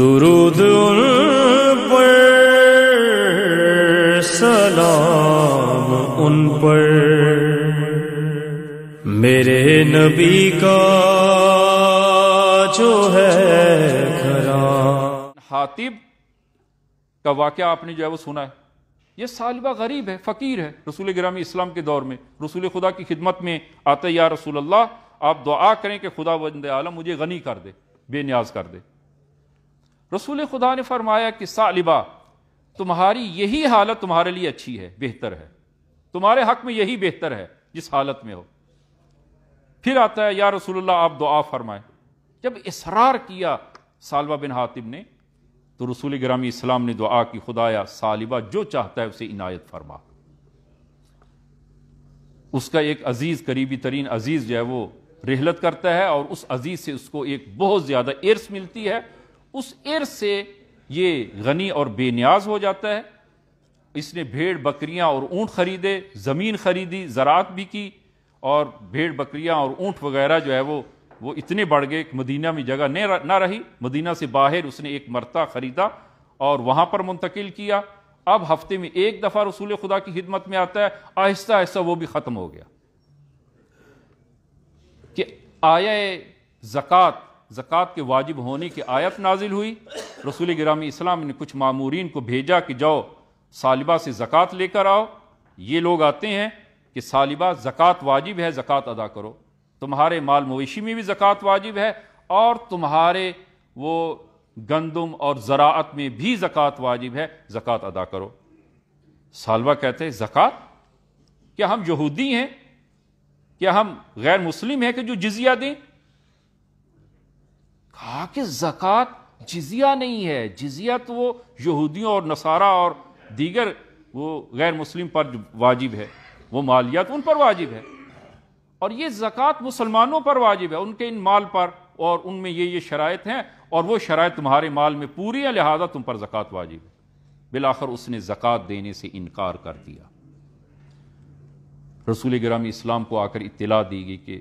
درود ان پر، سلام ان پر، میرے نبی کا جو ہے گھراں۔ حاطب کا واقعہ آپ نے جو ہے وہ سنا ہے۔ یہ سالبہ غریب ہے، فقیر ہے، رسول گرامی اسلام کے دور میں رسول خدا کی خدمت میں آتا ہے، یا رسول اللہ آپ دعا کریں کہ خدا وند عالم مجھے غنی کر دے، بے نیاز کر دے۔ رسول خدا نے فرمایا کہ ثعلبہ تمہاری یہی حالت تمہارے لیے اچھی ہے، بہتر ہے، تمہارے حق میں یہی بہتر ہے جس حالت میں ہو۔ پھر آتا ہے یا رسول اللہ آپ دعا فرمائیں۔ جب اصرار کیا ثعلبہ بن حاطب نے تو رسول گرامی اسلام نے دعا کی، خدایا ثعلبہ جو چاہتا ہے اسے عنایت فرما۔ اس کا ایک عزیز، قریبی ترین عزیز جو ہے وہ رحلت کرتا ہے، اور اس عزیز سے اس کو ایک بہت زیادہ ارث ملتی ہے۔ اس ارث سے یہ غنی اور بے نیاز ہو جاتا ہے۔ اس نے بھیڑ بکریاں اور اونٹ خریدے، زمین خریدی، زراعت بھی کی، اور بھیڑ بکریاں اور اونٹ وغیرہ جو ہے وہ اتنے بڑھ گئے کہ مدینہ میں جگہ نہ رہی۔ مدینہ سے باہر اس نے ایک مرتع خریدا اور وہاں پر منتقل کیا۔ اب ہفتے میں ایک دفعہ رسول خدا کی خدمت میں آتا ہے، آہستہ آہستہ وہ بھی ختم ہو گیا کہ زکوٰۃ کے واجب ہونے کی آیت نازل ہوئی۔ رسول گرامی اسلام نے کچھ مامورین کو بھیجا کہ جاؤ ثعلبہ سے زکوٰۃ لے کر آؤ۔ یہ لوگ آتے ہیں کہ ثعلبہ زکوٰۃ واجب ہے، زکوٰۃ ادا کرو، تمہارے مال مویشی میں بھی زکوٰۃ واجب ہے، اور تمہارے وہ گندم اور زراعت میں بھی زکوٰۃ واجب ہے، زکوٰۃ ادا کرو۔ ثعلبہ کہتے ہیں زکوٰۃ؟ کیا ہم یہودی ہیں؟ کیا ہم غیر مسلم ہیں کہ جو جزیہ دیں؟ کہا کہ زکوٰۃ جزیہ نہیں ہے، جزیہ تو وہ یہودیوں اور نصارہ اور دیگر وہ غیر مسلم پر واجب ہے، وہ مالیات ان پر واجب ہے، اور یہ زکوٰۃ مسلمانوں پر واجب ہے، ان کے ان مال پر، اور ان میں یہ شرائط ہیں، اور وہ شرائط تمہارے مال میں پوری ہیں، لہذا تم پر زکوٰۃ واجب ہے۔ بالآخر اس نے زکوٰۃ دینے سے انکار کر دیا۔ رسول گرامی اسلام کو آ کر اطلاع دی گئی کہ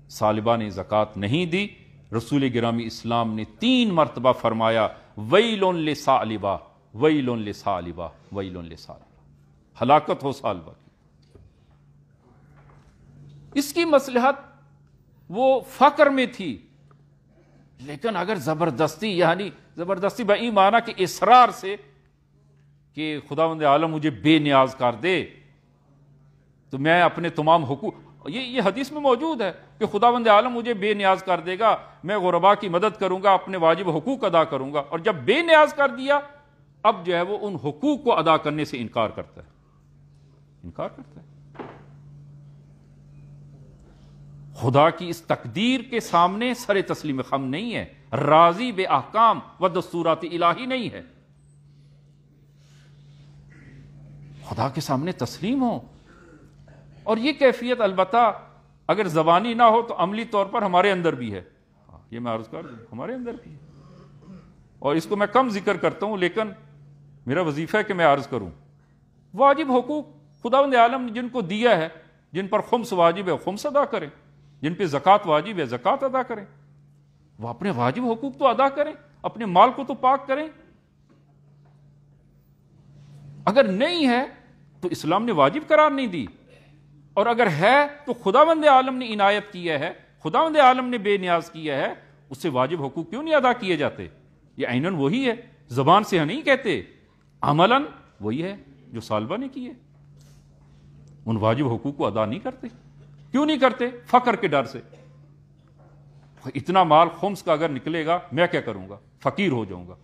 ثعلبہ نے زکوٰۃ نہیں دی۔ رسول گرامی اسلام نے 3 مرتبہ فرمایا ویل لثعلبہ، ویل لثعلبہ، ویل لثعلبہ، ہلاکت ہو ثعلبہ کی۔ اس کی مصلحت وہ فقر میں تھی، لیکن اگر زبردستی بئی معنی کہ اصرار سے کہ خداوند عالم مجھے بے نیاز کر دے تو میں اپنے تمام حقوق، یہ حدیث میں موجود ہے کہ خداوند عالم مجھے بے نیاز کر دے گا، میں غربا کی مدد کروں گا، اپنے واجب حقوق ادا کروں گا، اور جب بے نیاز کر دیا اب جو ہے وہ ان حقوق کو ادا کرنے سے انکار کرتا ہے۔ خدا کی اس تقدیر کے سامنے سر تسلیم خم نہیں ہے، راضی بے احکام و دستورات الہی نہیں ہے، خدا کے سامنے تسلیم ہو۔ اور یہ کیفیت البتہ اگر زبانی نہ ہو تو عملی طور پر ہمارے اندر بھی ہے، یہ میں عرض کر دوں ہمارے اندر بھی ہے، اور اس کو میں کم ذکر کرتا ہوں لیکن میرا وظیفہ ہے کہ میں عرض کروں۔ واجب حقوق خداوند عالم نے جن کو دیا ہے، جن پر خمس واجب ہے خمس ادا کریں، جن پہ زکوٰۃ واجب ہے زکوٰۃ ادا کریں، وہ اپنے واجب حقوق تو ادا کریں، اپنے مال کو تو پاک کریں۔ اگر نہیں ہے تو اسلام نے واجب قرار نہیں دی، اور اگر ہے تو خداوند عالم نے عنایت کیا ہے، خداوند عالم نے بے نیاز کیا ہے، اس سے واجب حقوق کیوں نہیں ادا کیے جاتے؟ یہ عیناً وہی ہے، زبان سے نہیں کہتے، عملاً وہی ہے جو ثعلبہ نے کیے، ان واجب حقوق کو ادا نہیں کرتے۔ کیوں نہیں کرتے؟ فقر کے ڈر سے، اتنا مال خمس کا اگر نکلے گا میں کیا کروں گا، فقیر ہو جاؤں گا۔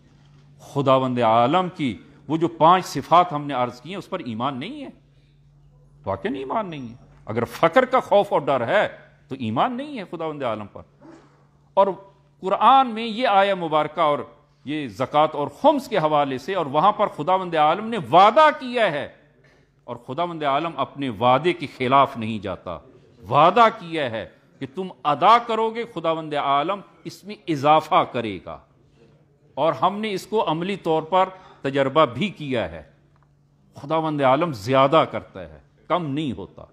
خداوند عالم کی وہ جو 5 صفات ہم نے عرض کی ہیں اس پر ایمان نہیں ہے، واقعی ایمان نہیں ہے۔ اگر فقر کا خوف اور ڈر ہے تو ایمان نہیں ہے خداوند عالم پر۔ اور قرآن میں یہ آیہ مبارکہ اور یہ زکوٰۃ اور خمس کے حوالے سے، اور وہاں پر خداوند عالم نے وعدہ کیا ہے، اور خداوند عالم اپنے وعدے کے خلاف نہیں جاتا، وعدہ کیا ہے کہ تم ادا کرو گے، خداوند عالم اس میں اضافہ کرے گا، اور ہم نے اس کو عملی طور پر تجربہ بھی کیا ہے۔ خداوند عالم زیادہ کرتا ہے، کم نہیں ہوتا۔